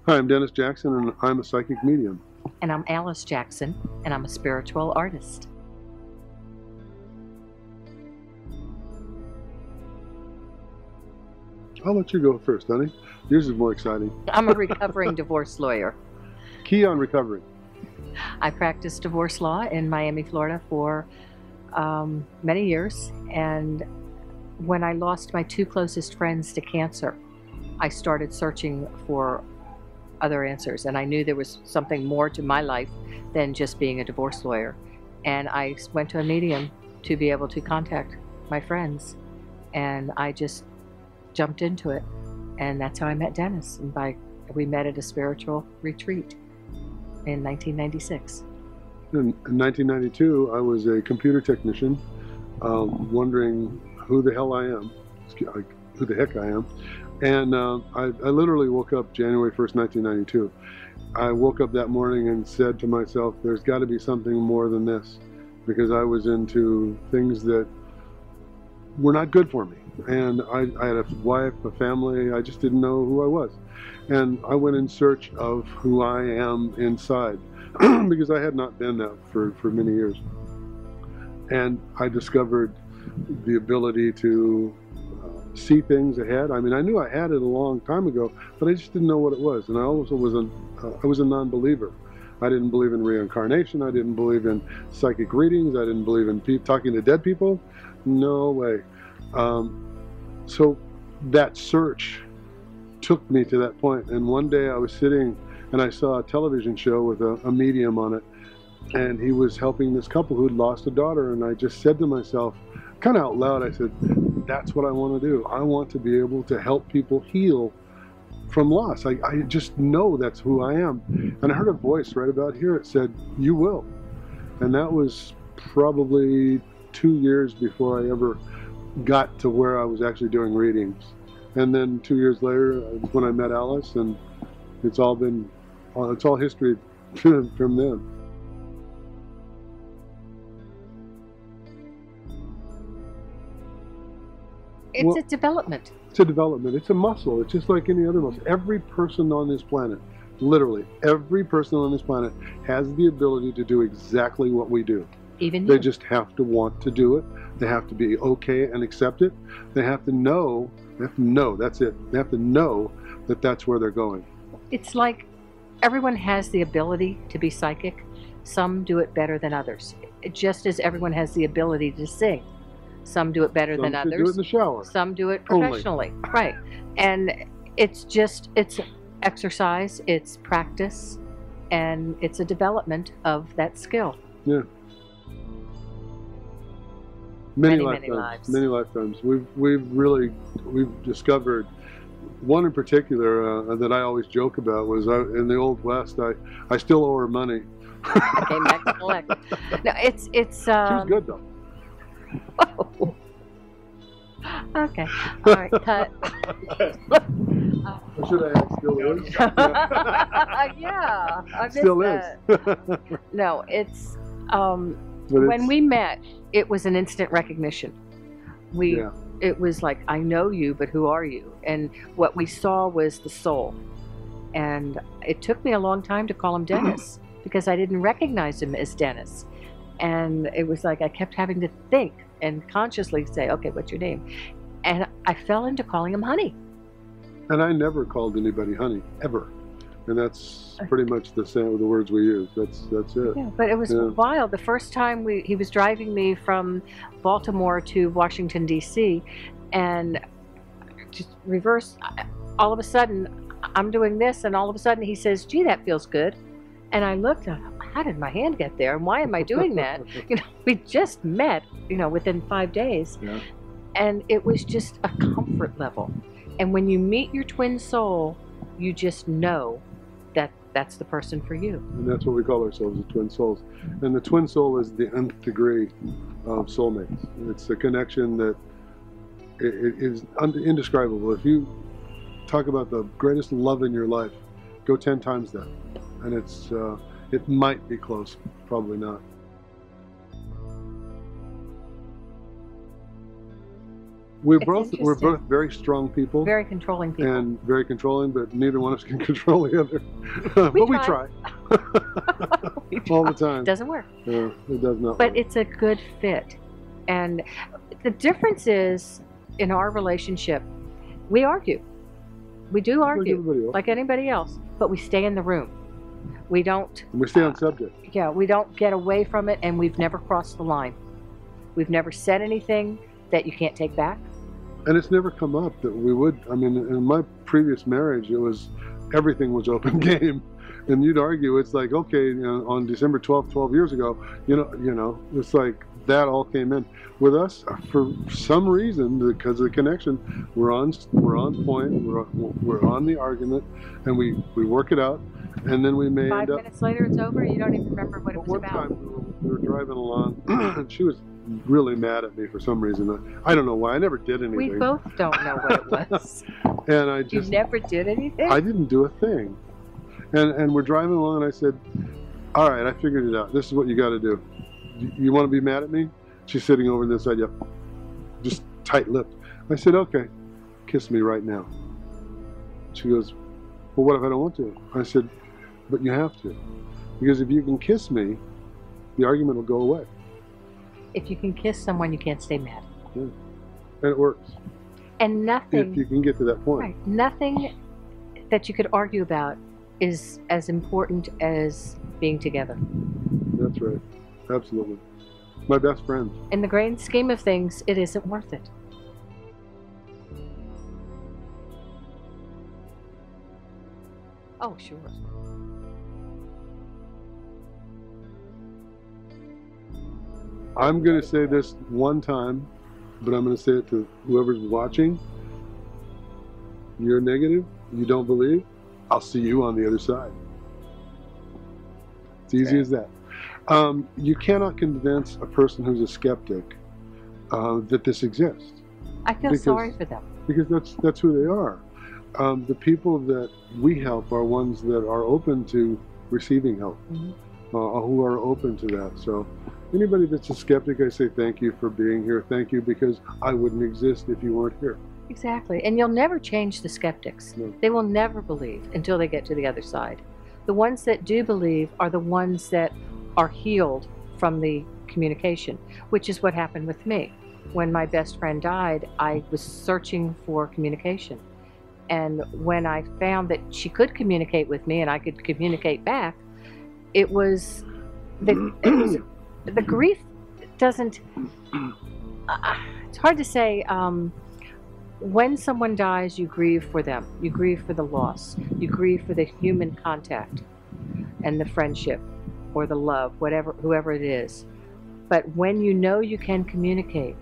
Hi, I'm Dennis Jackson, and I'm a psychic medium. And I'm Alice Jackson, and I'm a spiritual artist. I'll let you go first, honey. Yours is more exciting. I'm a recovering divorce lawyer. Key on recovery. I practiced divorce law in Miami, Florida for many years, and when I lost my two closest friends to cancer, I started searching for other answers, and I knew there was something more to my life than just being a divorce lawyer. And I went to a medium to be able to contact my friends, and I just jumped into it, and that's how I met Dennis. And we met at a spiritual retreat in 1996. In 1992, I was a computer technician, wondering who the hell I am, who the heck I am. And I literally woke up January 1st, 1992. I woke up that morning and said to myself, there's got to be something more than this, because I was into things that were not good for me. And I had a wife, a family, I just didn't know who I was. And I went in search of who I am inside, because I had not been that for many years. And I discovered the ability to see things ahead. I mean, I knew I had it a long time ago, but I just didn't know what it was. And I also was I was a non-believer. I didn't believe in reincarnation. I didn't believe in psychic readings. I didn't believe in talking to dead people. No way. So that search took me to that point. And one day I was sitting and I saw a television show with a medium on it, and he was helping this couple who'd lost a daughter. And I just said to myself, kind of out loud, I said, that's what I want to do. I want to be able to help people heal from loss. I just know that's who I am. And I heard a voice right about here. It said, you will. And that was probably 2 years before I ever got to where I was actually doing readings. And then 2 years later, when I met Alice, and it's all history from then. It's a development. It's a development. It's a muscle. It's just like any other muscle. Every person on this planet, literally every person on this planet, has the ability to do exactly what we do. Even you. They just have to want to do it. They have to be okay and accept it. They have to know. That's it. They have to know that that's where they're going. It's like everyone has the ability to be psychic. Some do it better than others. Just as everyone has the ability to sing. Some do it better than others. Some do it in the shower. Some do it professionally. Only. Right. And it's exercise, it's practice, and it's a development of that skill. Yeah. Many lifetimes. We've discovered one in particular that I always joke about was in the Old West. I still owe her money. I came back to collect. No, it's. She was good though. Whoa. Okay. All right. Cut. Should I add still is? Yeah. I missed still that. is. No, it's. When we met, it was an instant recognition. It was like, I know you, but who are you? And what we saw was the soul. And it took me a long time to call him Dennis because I didn't recognize him as Dennis. And it was like I kept having to think and consciously say, okay, what's your name? And I fell into calling him Honey. And I never called anybody honey, ever. And that's pretty much the words we use. That's it. Yeah, but it was wild. The first time he was driving me from Baltimore to Washington, D.C., and just reverse, all of a sudden, I'm doing this, and all of a sudden he says, gee, that feels good. And I looked, how did my hand get there? And why am I doing that? We just met, within 5 days. Yeah. And it was just a comfort level. And when you meet your twin soul, you just know that that's the person for you. And that's what we call ourselves, the twin souls. And the twin soul is the nth degree of soulmates. It's a connection that it is indescribable. If you talk about the greatest love in your life, go 10 times that. And it might be close, probably not. we're It's both interesting. very strong people Very controlling people. and very controlling, but neither one of us can control the other. But we try We all try. the time. Doesn't work. It does not. But work. it's a good fit. And the difference is in our relationship, we argue. We do Like argue, everybody else. like anybody else, but we stay in the room. We don't, And we stay on subject. yeah, we don't get away from it, and we've never crossed the line. We've never said anything that you can't take back. And it's never come up that we would. I mean, in my previous marriage, everything was open game, and you'd argue. It's like, okay, on December 12th, 12 years ago, it's like that all came in. With us, for some reason, because of the connection, we're on point. We're on the argument, and we work it out, and then we may 5 end up. minutes later, it's over. You don't even remember what it was One about. time we were driving along, and she was really mad at me for some reason. I don't know why. I never did anything. We both don't know what it was. And I You just, never did anything? I didn't do a thing. And we're driving along, and I said, all right, I figured it out. This is what you got to do. You want to be mad at me? She's sitting over this side, yep, just tight-lipped. I said, okay, kiss me right now. She goes, well, what if I don't want to? I said, but you have to. Because if you can kiss me, the argument will go away. If you can kiss someone, you can't stay mad. And it works. And nothing, If you can get to that point. right, nothing that you could argue about is as important as being together. That's right. Absolutely. My best friend. In the grand scheme of things, it isn't worth it. Oh, sure. I'm going to say this one time, but I'm going to say it to whoever's watching. You're negative, you don't believe, I'll see you on the other side. It's easy as that. You cannot convince a person who's a skeptic that this exists, I feel Because- sorry for them. because that's who they are. The people that we help are ones that are open to receiving help, Mhm. who are open to that. So anybody that's a skeptic, I say thank you for being here. Thank you, because I wouldn't exist if you weren't here. Exactly. And you'll never change the skeptics. No. They will never believe until they get to the other side. The ones that do believe are the ones that are healed from the communication, which is what happened with me. When my best friend died, I was searching for communication. And when I found that she could communicate with me and I could communicate back, it was the grief doesn't, it's hard to say. When someone dies, you grieve for them. You grieve for the loss. You grieve for the human contact and the friendship or the love, whoever it is. But when you know you can communicate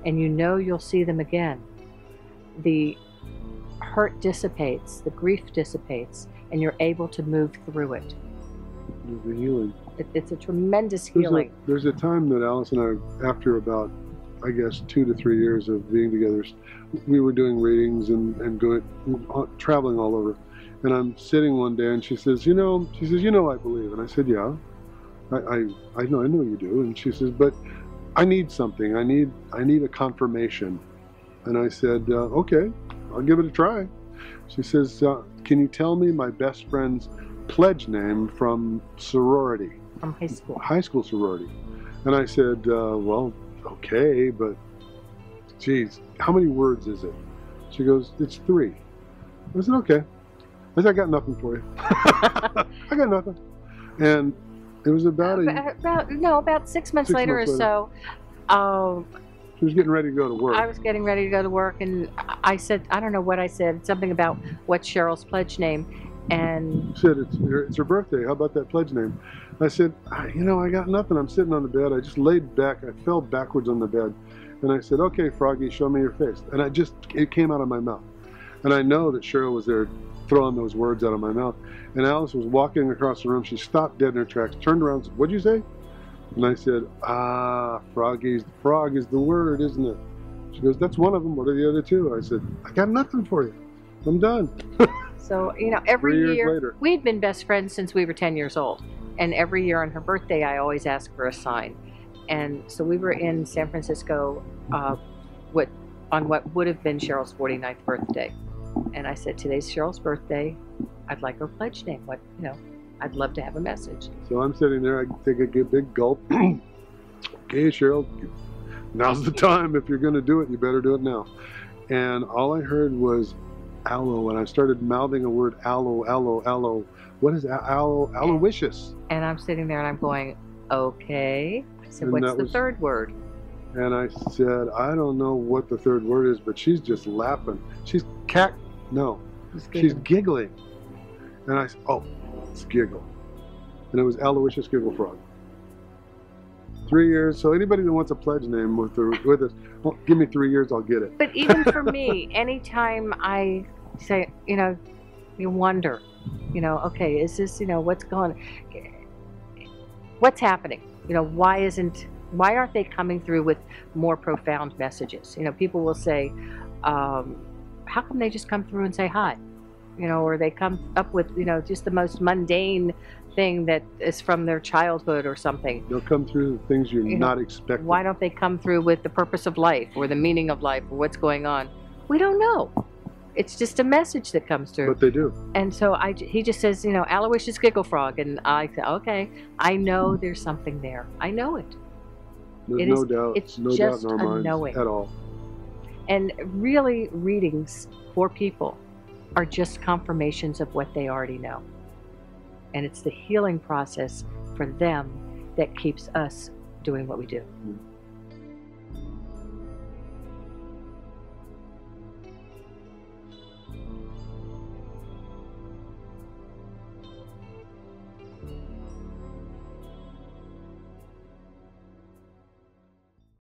and you know you'll see them again, the hurt dissipates, the grief dissipates, and you're able to move through it. The healing. It's a tremendous healing. There's a time that Alice and I, after about, I guess, 2 to 3 years of being together, we were doing readings and going traveling all over. And I'm sitting one day, and she says, you know, I believe. And I said, yeah, I know you do. And she says, but I need something. I need a confirmation. And I said, okay, I'll give it a try. She says, can you tell me my best friend's pledge name from sorority? From high school. High school sorority. And I said, well, okay, but geez, how many words is it? She goes, it's 3. I said, okay. I said, I got nothing for you. I got nothing. And it was about about 6 months 6 later months or so, she was getting ready to go to work. I was getting ready to go to work, and I said, I don't know what I said, something about what's Cheryl's pledge name, and She said, it's her birthday. How about that pledge name? I said, I got nothing. I'm sitting on the bed. I just laid back. I fell backwards on the bed. And I said, okay, Froggy, show me your face. And it came out of my mouth. And I know that Cheryl was there throwing those words out of my mouth. And Alice was walking across the room. She stopped dead in her tracks, turned around and said, what'd you say? And I said, frog is the word, isn't it? She goes, that's one of them. What are the other 2? I said, I got nothing for you. I'm done. so, every 3 years year, later. we'd been best friends since we were 10 years old. And every year on her birthday, I always asked for a sign. And so we were in San Francisco, on what would have been Cheryl's 49th birthday. And I said, today's Cheryl's birthday. I'd like her pledge name. What, I'd love to have a message. So I'm sitting there, I take a big gulp. Okay, Cheryl, now's the time. If you're going to do it, you better do it now. And all I heard was aloe, and I started mouthing a word, aloe, aloe, aloe. What is aloe? Aloysius. And I'm sitting there and I'm going, okay. I said, And what's that the was- third word? And I said, I don't know what the third word is, but she's just laughing. She's giggling. And I said, oh, it's giggle. And it was Aloysius Giggle Frog. 3 years. So anybody that wants a pledge name with us, well, give me 3 years, I'll get it. But even for me, anytime I say, you wonder, okay, is this, what's happening? Why aren't they coming through with more profound messages? People will say, how come they just come through and say hi? Or they come up with, just the most mundane thing that is from their childhood or something. They'll come through the things you're not expecting. Why don't they come through with the purpose of life or the meaning of life or what's going on? We don't know. It's just a message that comes through. But they do. And so he just says, Aloysius Giggle Frog. And I say, okay, I know there's something there. I know it. There's no doubt. It's no doubt just in our a minds knowing. at all. And really, readings for people are just confirmations of what they already know. And it's the healing process for them that keeps us doing what we do.